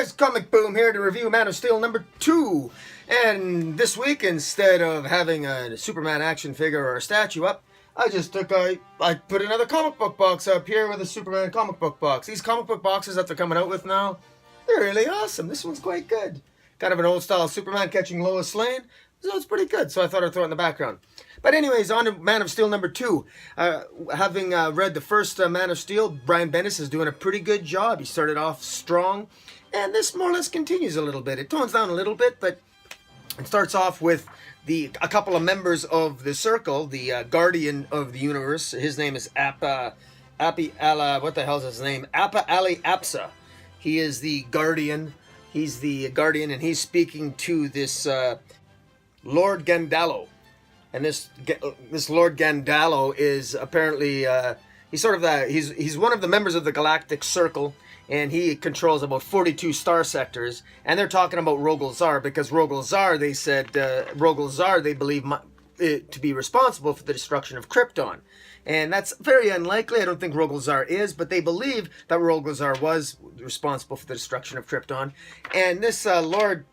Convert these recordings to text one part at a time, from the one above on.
guys, Comic Boom here to review Man of Steel #2. And this week, instead of having a Superman action figure or a statue up, I put another comic book box up here with a Superman comic book box. These comic book boxes that they're coming out with now, they're really awesome. This one's quite good. Kind of an old style Superman catching Lois Lane, so it's pretty good. So I thought I'd throw it in the background. But anyways, on to Man of Steel #2. Having read the first Man of Steel, Brian Bendis is doing a pretty good job. He started off strong, and this more or less continues a little bit. It tones down a little bit, but it starts off with a couple of members of the Circle, the Guardian of the Universe. His name is Appa Ali Apsa. He is the Guardian. He's the Guardian, and he's speaking to this Lord Gandallo. And this Lord Gandallo is apparently he's one of the members of the Galactic Circle, and he controls about 42 star sectors. And they're talking about Rogol Zaar because Rogol Zaar, they said Rogol Zaar they believe to be responsible for the destruction of Krypton, and that's very unlikely. I don't think Rogol Zaar is, but they believe that Rogol Zaar was responsible for the destruction of Krypton. And this Lord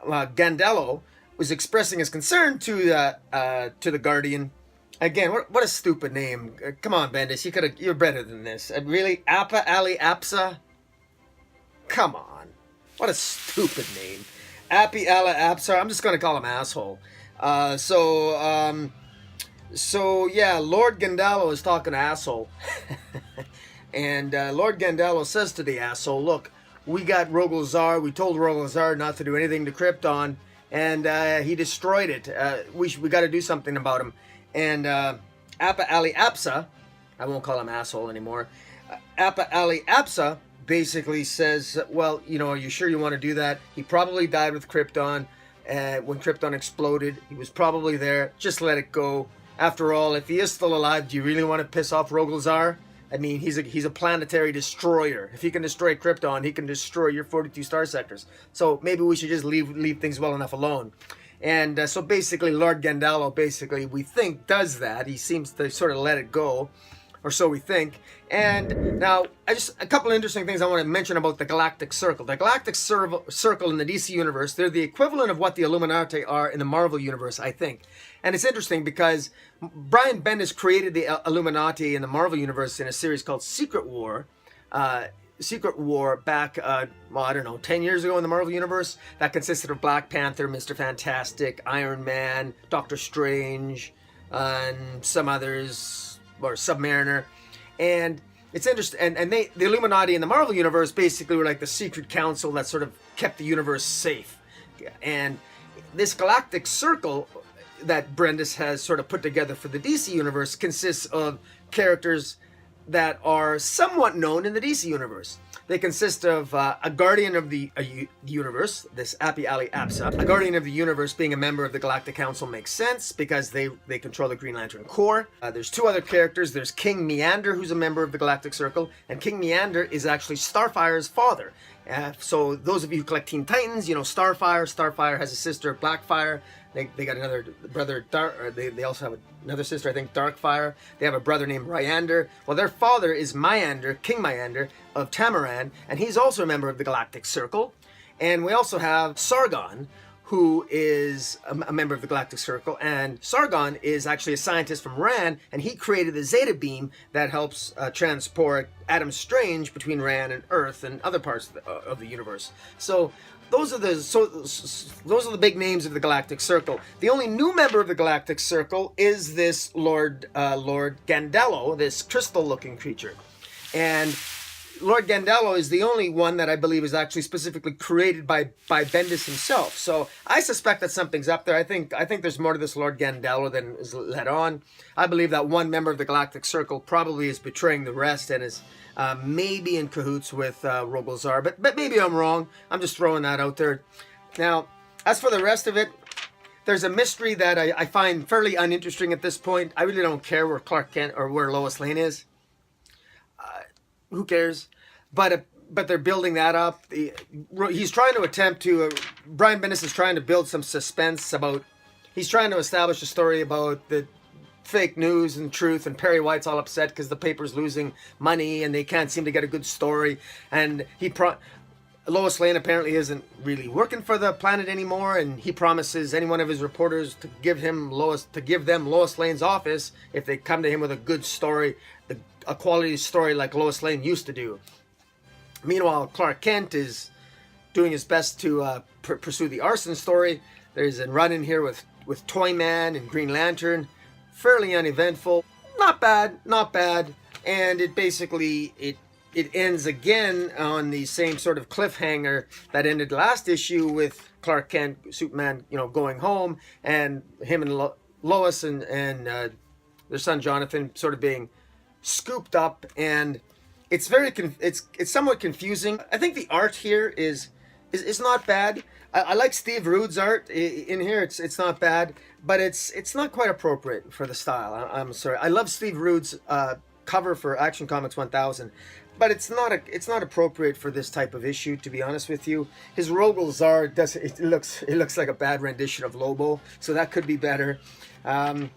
Gandallo was expressing his concern to the Guardian. Again, what a stupid name! Come on, Bendis, you're better than this. Really, Appa Ali Apsa? Come on, what a stupid name, Appi Ali Apsa. I'm just gonna call him asshole. So yeah, Lord Gandallo is talking to asshole, and Lord Gandallo says to the asshole, "Look, we got Rogol Zaar. We told Rogol Zaar not to do anything to Krypton, and he destroyed it. We got to do something about him." And Appa Ali Apsa, I won't call him asshole anymore, Appa Ali Apsa basically says, well, are you sure you want to do that? He probably died with Krypton. When Krypton exploded, he was probably there. Just let it go. After all, if he is still alive, do you really want to piss off Rogol Zaar? I mean, he's a planetary destroyer. If he can destroy Krypton, he can destroy your 42 star sectors. So maybe we should just leave things well enough alone. And so basically, Lord Gandallo, we think, does that. He seems to sort of let it go, or so we think. And now, a couple of interesting things I want to mention about the Galactic Circle. The Galactic Circle in the DC Universe, they're the equivalent of what the Illuminati are in the Marvel Universe, I think. And it's interesting because Brian Bendis created the Illuminati in the Marvel Universe in a series called Secret War. Back, 10 years ago in the Marvel Universe. That consisted of Black Panther, Mr. Fantastic, Iron Man, Doctor Strange, and some others, or Submariner. And it's interesting, and the Illuminati in the Marvel Universe basically were like the secret council that sort of kept the universe safe. And this Galactic Circle that Bendis has sort of put together for the DC Universe consists of characters that are somewhat known in the DC Universe. They consist of a Guardian of the Universe, this Appi Ali Apsa. A Guardian of the Universe being a member of the Galactic Council makes sense because they control the Green Lantern Corps. There's two other characters. There's King Meander, who's a member of the Galactic Circle, and King Meander is actually Starfire's father. So those of you who collect Teen Titans, Starfire. Starfire has a sister, Blackfire. They got another brother, they also have another sister, I think, Darkfire. They have a brother named Ryander. Well, their father is Myander, King Myander of Tamaran, and he's also a member of the Galactic Circle. And we also have Sargon, who is a member of the Galactic Circle. And Sargon is actually a scientist from Rann, and he created the Zeta Beam that helps transport Adam Strange between Rann and Earth and other parts of the universe. So those are the big names of the Galactic Circle. The only new member of the Galactic Circle is this Lord Gandallo, this crystal-looking creature. And Lord Gandallo is the only one that I believe is actually specifically created by Bendis himself. So I suspect that something's up there. I think there's more to this Lord Gandallo than is let on. I believe that one member of the Galactic Circle probably is betraying the rest and is maybe in cahoots with Rogol Zaar, but maybe I'm wrong. I'm just throwing that out there. Now, as for the rest of it, there's a mystery that I find fairly uninteresting at this point. I really don't care where Clark Kent or where Lois Lane is. Who cares? But they're building that up. He's trying to attempt to. Brian Bendis is trying to build some suspense about. He's trying to establish a story about the fake news and truth, and Perry White's all upset because the paper's losing money and they can't seem to get a good story, and Lois Lane apparently isn't really working for the Planet anymore, and he promises any one of his reporters to give them Lois Lane's office if they come to him with a good story, a quality story like Lois Lane used to do. Meanwhile, Clark Kent is doing his best to pursue the arson story. There's a run in here with Toyman and Green Lantern, fairly uneventful, not bad, and it basically it ends again on the same sort of cliffhanger that ended last issue with Clark Kent, Superman, going home, and him and Lois and their son Jonathan sort of being scooped up, and it's it's somewhat confusing. I think the art here is not bad. I like Steve Rude's art in here. It's not bad, but it's not quite appropriate for the style. I'm sorry. I love Steve Rude's cover for Action Comics 1000. But it's not appropriate for this type of issue, to be honest with you. His Rogol Zar looks like a bad rendition of Lobo, so that could be better. I'm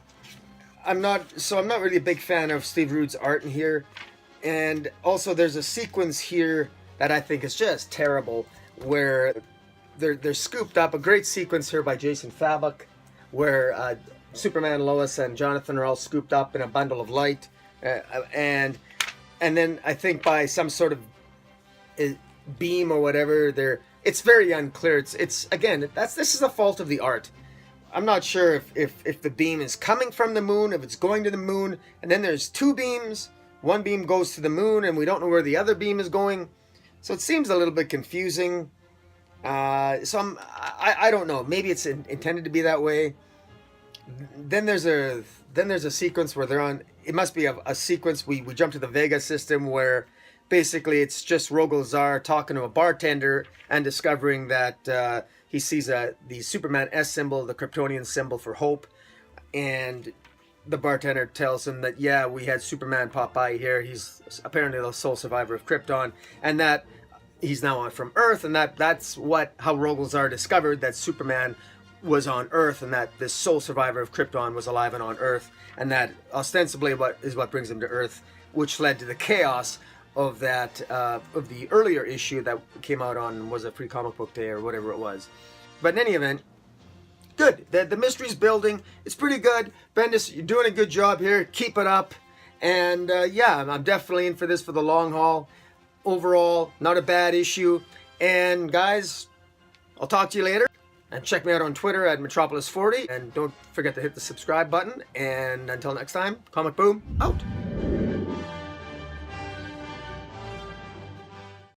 not really a big fan of Steve Rude's art in here, and also there's a sequence here that I think is just terrible, where they're scooped up. A great sequence here by Jason Fabok, where Superman, Lois, and Jonathan are all scooped up in a bundle of light, and then I think by some sort of beam or whatever, it's very unclear. It's again, this is the fault of the art. I'm not sure if the beam is coming from the moon, if it's going to the moon, and then there's two beams. One beam goes to the moon, and we don't know where the other beam is going. So it seems a little bit confusing. I don't know. Maybe it's intended to be that way. Then there's a sequence where they're on. It must be a sequence. We jump to the Vega system where basically it's just Rogol Zar talking to a bartender and discovering that he sees the Superman S symbol, the Kryptonian symbol for hope, and the bartender tells him that we had Superman pop by here. He's apparently the sole survivor of Krypton, and that he's now on from Earth, and that's how Rogol Zar discovered that Superman was on Earth, and that this sole survivor of Krypton was alive and on Earth, and that ostensibly what brings him to Earth, which led to the chaos of the earlier issue that came out on, was it Free Comic Book Day or whatever it was. But in any event, good. The mystery's building. It's pretty good. Bendis, you're doing a good job here. Keep it up. And I'm definitely in for this for the long haul. Overall, not a bad issue. And guys, I'll talk to you later. And check me out on Twitter at Metropolis40. And don't forget to hit the subscribe button. And until next time, Comic Boom, out.